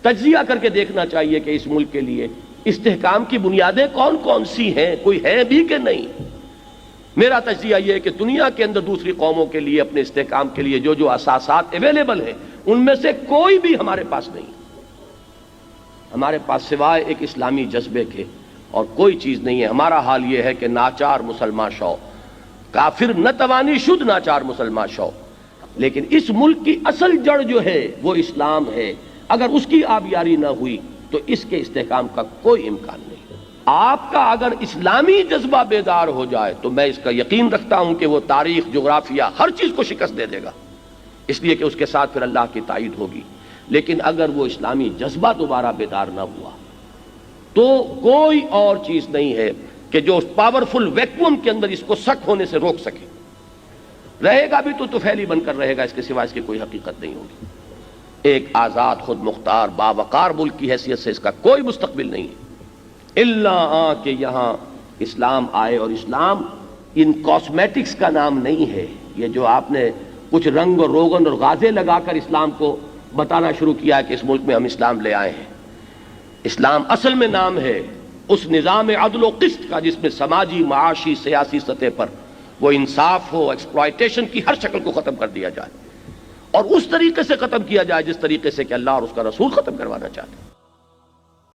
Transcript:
تجزیہ کر کے دیکھنا چاہیے کہ اس ملک کے لیے استحکام کی بنیادیں کون کون سی ہیں، کوئی ہے بھی کہ نہیں۔ میرا تجزیہ یہ ہے کہ دنیا کے اندر دوسری قوموں کے لیے اپنے استحکام کے لیے جو اساسات اویلیبل ہیں ان میں سے کوئی بھی ہمارے پاس نہیں۔ ہمارے پاس سوائے ایک اسلامی جذبے کے اور کوئی چیز نہیں ہے۔ ہمارا حال یہ ہے کہ ناچار مسلمان شو، کافر نہ توانی شد ناچار مسلمان شو، لیکن اس ملک کی اصل جڑ جو ہے وہ اسلام ہے۔ اگر اس کی آبیاری نہ ہوئی تو اس کے استحکام کا کوئی امکان نہیں۔ آپ کا اگر اسلامی جذبہ بیدار ہو جائے تو میں اس کا یقین رکھتا ہوں کہ وہ تاریخ، جغرافیہ، ہر چیز کو شکست دے دے گا، اس لیے کہ اس کے ساتھ پھر اللہ کی تائید ہوگی۔ لیکن اگر وہ اسلامی جذبہ دوبارہ بیدار نہ ہوا تو کوئی اور چیز نہیں ہے کہ جو اس پاورفل ویکیوم کے اندر اس کو سک ہونے سے روک سکے۔ رہے گا بھی تو طفیلی بن کر رہے گا، اس کے سوا اس کی کوئی حقیقت نہیں ہوگی۔ ایک آزاد، خود مختار، باوقار ملک کی حیثیت سے اس کا کوئی مستقبل نہیں ہے، الا کہ یہاں اسلام آئے۔ اور اسلام ان کاسمیٹکس کا نام نہیں ہے، یہ جو آپ نے کچھ رنگ اور روغن اور غازے لگا کر اسلام کو بتانا شروع کیا ہے کہ اس ملک میں ہم اسلام لے آئے ہیں۔ اسلام اصل میں نام ہے اس نظام عدل و قسط کا جس میں سماجی، معاشی، سیاسی سطح پر وہ انصاف ہو، ایکسپلائٹیشن کی ہر شکل کو ختم کر دیا جائے، اور اس طریقے سے ختم کیا جائے جس طریقے سے کہ اللہ اور اس کا رسول ختم کروانا چاہتے ہیں۔